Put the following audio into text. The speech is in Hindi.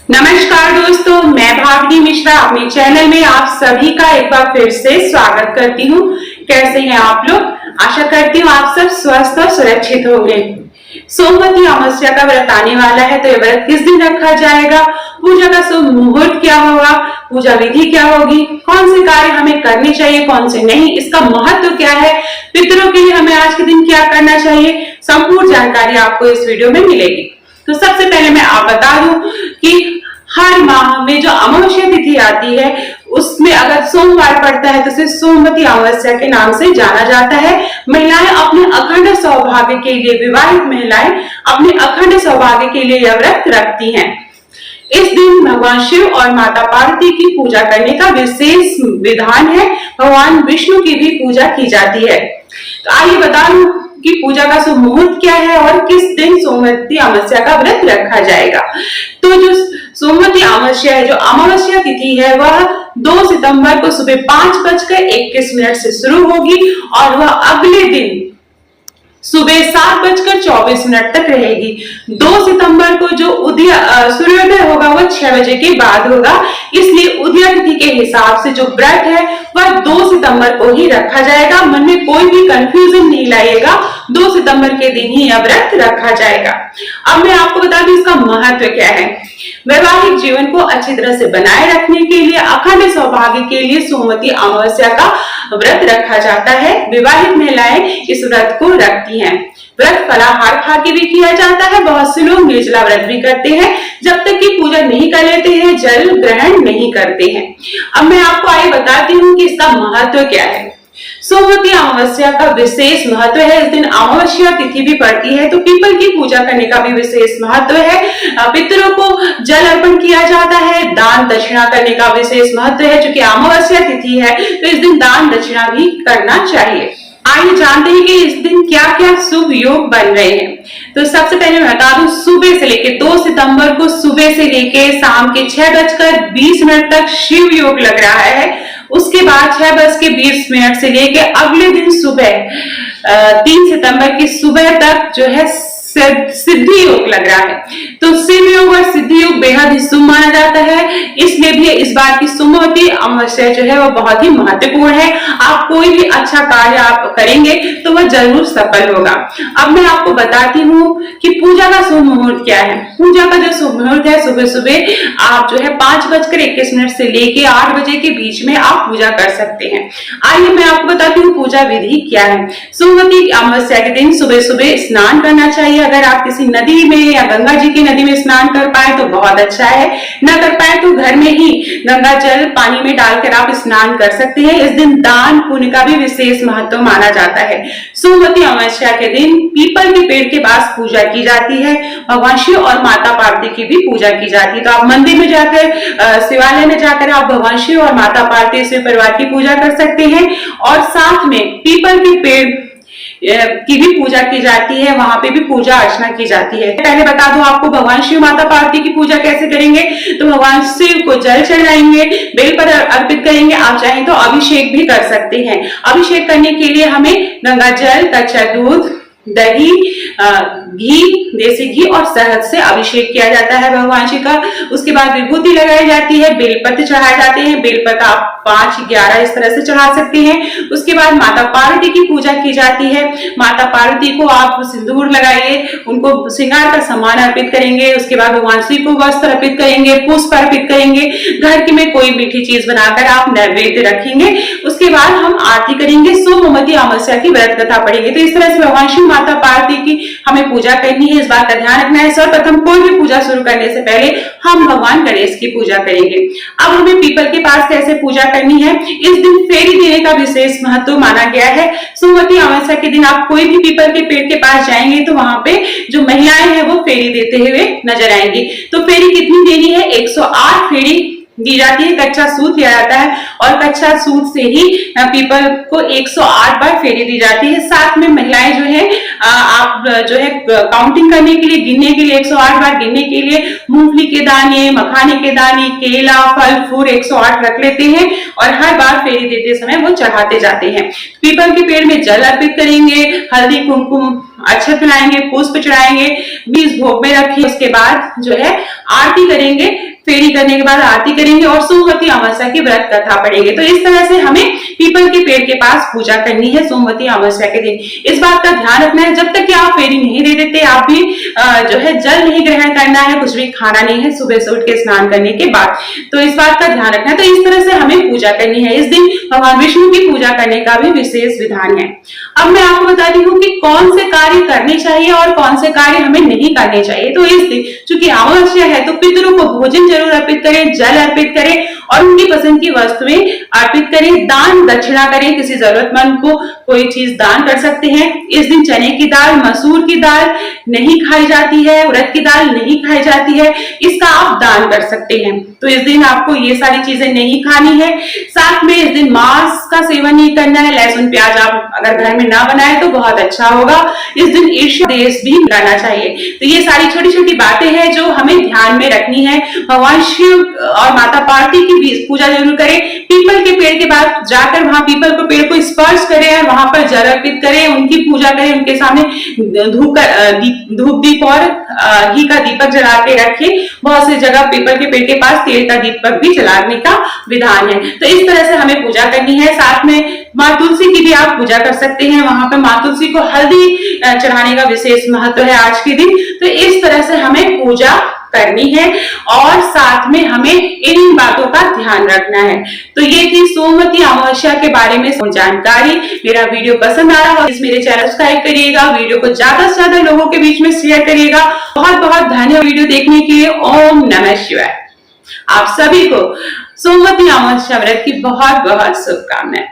नमस्कार दोस्तों, मैं भावनी मिश्रा अपने चैनल में आप सभी का एक बार फिर से स्वागत करती हूँ। कैसे हैं आप लोग? आशा करती हूँ आप सब स्वस्थ और सुरक्षित होंगे। सोमवती अमावस्या का व्रत आने वाला है, तो ये व्रत किस दिन रखा जाएगा, पूजा का शुभ मुहूर्त क्या होगा, पूजा विधि क्या होगी, कौन से कार्य हमें करने चाहिए, कौन से नहीं, इसका महत्व क्या है, पितरों के लिए हमें आज के दिन क्या करना चाहिए, संपूर्ण जानकारी आपको इस वीडियो में मिलेगी। तो सबसे पहले मैं आप बता दूं कि हर माह में जो अमावस्या तिथि आती है उसमें अगर सोमवार पड़ता है तो उसे सोमवती अमावस्या के नाम से जाना जाता है। महिलाएं अपने अखंड सौभाग्य के लिए, विवाहित महिलाएं अपने अखंड सौभाग्य के लिए यह व्रत रखती हैं। इस दिन भगवान शिव और माता पार्वती की पूजा करने का विशेष विधान है। भगवान विष्णु की भी पूजा की जाती है। तो आइए बता दूं कि पूजा का शुभ मुहूर्त क्या है और किस दिन सोमवती अमावस्या का व्रत रखा जाएगा। तो जो सोमवती अमावस्या है, जो अमावस्या तिथि है, वह 2 सितंबर को सुबह 5:21 से शुरू होगी और वह अगले दिन सुबह 7:24 तक रहेगी। 2 सितंबर को जो सूर्योदय होगा वह 6 बजे के बाद होगा, इसलिए उदय तिथि के हिसाब से जो व्रत है वह 2 सितंबर को ही रखा जाएगा। मन में कोई भी कंफ्यूजन नहीं लाइएगा, 2 सितंबर के दिन ही यह व्रत रखा जाएगा। अब मैं आपको बता दूं इसका महत्व क्या है। वैवाहिक जीवन को अच्छी तरह से बनाए रखने के लिए, अखंड सौभाग्य के लिए सोमवती अमावस्या का व्रत रखा जाता है। विवाहित महिलाएं इस व्रत को रखती हैं। व्रत फलाहार खा के भी किया जाता है। बहुत से लोग निर्जला व्रत भी करते हैं, जब तक कि पूजा नहीं कर लेते हैं, जल ग्रहण नहीं करते हैं। अब मैं आपको आगे बताती हूँ कि इसका महत्व क्या है। सोमवती अमावस्या का विशेष महत्व है। इस दिन अमावस्या तिथि भी पड़ती है, तो पीपल की पूजा करने का भी विशेष महत्व है। पितरों को जल अर्पण किया जाता है। दान दक्षिणा करने का विशेष महत्व है। चूंकि अमावस्या तिथि है तो इस दिन दान दक्षिणा भी करना चाहिए। आइए जानते हैं कि इस दिन क्या क्या शुभ योग बन रहे हैं। तो सबसे पहले मैं बता दूं, सुबह से लेके 2 सितंबर को सुबह से लेके शाम के 6:20 तक शिव योग लग रहा है। उसके बाद 6:20 से लेके अगले दिन सुबह 3 सितंबर की सुबह तक जो है सिद्धि योग लग रहा है। तो शिव योग और सिद्धि योग बेहद ही शुभ माना जाता है, इसलिए भी इस बार की सोमवती अमावस्या जो है वो बहुत ही महत्वपूर्ण है। आप कोई भी अच्छा कार्य आप करेंगे तो वह जरूर सफल होगा। अब मैं आपको बताती हूँ कि पूजा का शुभ मुहूर्त क्या है। पूजा का जो शुभ मुहूर्त है, सुबह सुबह आप जो है 5:21 से लेके 8 बजे के बीच में आप पूजा कर सकते हैं। आइए मैं आपको बताती हूँ पूजा विधि क्या है। सोमवती अमावस्या के दिन सुबह सुबह स्नान करना चाहिए। अगर आप किसी नदी में या गंगा जी की नदी में स्नान कर पाए तो बहुत अच्छा है, न कर पाए तो घर में ही गंगा जल पानी में डालकर आप स्नान कर सकते हैं। इस दिन दान पुण्य का भी विशेष महत्व माना जाता है। सोमवती अमावस्या के दिन पीपल के पेड़ के पास पूजा की जाती है। भगवान शिव और माता पार्वती की भी पूजा की जाती है। तो आप मंदिर में जाकर, शिवालय में जाकर आप भगवान शिव और माता पार्वती शिव परिवार की पूजा कर सकते हैं। और साथ में पीपल के पेड़ की भी पूजा की जाती है, वहां पे भी पूजा अर्चना की जाती है। पहले बता दूं आपको भगवान शिव माता पार्वती की पूजा कैसे करेंगे। तो भगवान शिव को जल चढ़ाएंगे, बेलपत्र अर्पित करेंगे। आप चाहें तो अभिषेक भी कर सकते हैं। अभिषेक करने के लिए हमें गंगा जल, कच्चा दूध, दही, घी, देसी घी और शहद से अभिषेक किया जाता है भगवान जी का। उसके बाद विभूति लगाई जाती है, बेलपत्र चढ़ाए जाते हैं। बेलपत्र आप 5, 11 इस तरह से चढ़ा सकते हैं। उसके बाद माता पार्वती की पूजा की जाती है। माता पार्वती को आप सिंदूर लगाइए, उनको श्रृंगार का सामान अर्पित करेंगे। उसके बाद भगवान शिव को वस्त्र अर्पित करेंगे, पुष्प अर्पित करेंगे। घर में कोई मीठी चीज बनाकर आप नैवेद्य रखेंगे। उसके बाद हम आरती करेंगे, सोमवती अमावस्या की व्रत कथा पढ़ेंगे। तो इस तरह से भगवान शिव माता पार्वती की हमें पूजा करनी है। इस बात का ध्यान रखना है। सर्वप्रथम कोई भी पूजा शुरू करने से पहले हम भगवान गणेश की पूजा करेंगे। अब हमें पीपल के पास कैसे पूजा करनी है। इस दिन फेरी देने का विशेष महत्व माना गया है। सोमवती अमावस्या के दिन आप कोई भी पीपल के पेड़ के पास जाएंगे तो वहां पे जो महिलाएं हैं वो फेरी देते हुए नजर आएंगी। तो फेरी कितनी देनी है? 108 फेरी दी जाती है। कच्चा सूत लिया जाता है और कच्चा सूत से ही पीपल को 108 बार फेरी दी जाती है। साथ में महिलाएं जो है आप जो है काउंटिंग करने के लिए, गिनने के लिए, 108 बार गिनने के लिए मूंगफली के दाने, मखाने के दाने, केला, फल फूल 108 रख लेते हैं और हर बार फेरी देते समय वो चढ़ाते जाते हैं। पीपल के पेड़ में जल अर्पित करेंगे, हल्दी कुमकुम अक्षत मिलाएंगे, पुष्प चढ़ाएंगे, बीज भोग में रखें। उसके बाद जो है आरती करेंगे फेरी करने के बाद आरती करेंगे और सोमवती अमावस्या की व्रत कथा पढ़ेंगे। तो इस तरह से हमें पीपल के पेड़ के पास पूजा करनी है सोमवती अमावस्या के दिन। इस बात का ध्यान रखना है, जब तक कि आप फेरी नहीं दे देते, आप भी जो है जल नहीं ग्रहण करना है, कुछ भी खाना नहीं है सुबह से उठ के स्नान करने के बाद। तो इस बात का ध्यान रखना है। तो इस तरह से हमें पूजा करनी है। इस दिन भगवान विष्णु की पूजा करने का भी विशेष विधान है। अब मैं आपको बताती हूँ कि कौन से कार्य करने चाहिए और कौन से कार्य हमें नहीं करने चाहिए। तो इस दिन चूंकि अमावस्या है तो पितरों को भोजन जरूर अर्पित करें, जल अर्पित करें और उनकी पसंद की वस्तुएं अर्पित करें। दान दक्षिणा करें, किसी जरूरतमंद को कोई चीज दान कर सकते हैं। इस दिन चने की दाल, मसूर की दाल नहीं खाई जाती है, उड़द की दाल नहीं खाई जाती है, इसका आप दान कर सकते हैं। तो इस दिन आपको ये सारी चीजें नहीं खानी है। साथ में इस दिन मांस का सेवन नहीं करना है। लहसुन प्याज आप अगर घर में ना बनाए तो बहुत अच्छा होगा। इस दिन ईर्ष्या देश भी मिलाना चाहिए। तो ये सारी छोटी छोटी बातें हैं जो हमें ध्यान में रखनी है। भगवान शिव और माता पार्वती की भी पूजा जरूर करें। पीपल के पेड़ के बाद जाकर वहां पीपल के पेड़ को स्पर्श करें और वहां पर जल अर्पित करें, उनकी पूजा करें, उनके सामने धूप दीप और घी का दीपक जला के रखें। बहुत सी जगह पीपल के पेड़ के पास तेल का दीपक भी जलाने का विधान है। तो इस तरह से हमें पूजा करनी है। साथ में माँ तुलसी की भी आप पूजा कर सकते हैं। वहां पर माँ तुलसी को हल्दी चढ़ाने का विशेष महत्व है आज के दिन। तो इस तरह से हमें पूजा करनी है और साथ में हमें इन बातों का ध्यान रखना है। तो ये थी सोमवती अमावस्या के बारे में जानकारी। मेरा वीडियो पसंद आ रहा हो इस मेरे चैनल सब्सक्राइब करिएगा, वीडियो को ज्यादा से ज्यादा लोगों के बीच में शेयर करिएगा। बहुत बहुत धन्यवाद वीडियो देखने के लिए। ओम नमः शिवाय। आप सभी को सोमवती अमावस्या व्रत की बहुत बहुत शुभकामनाएं।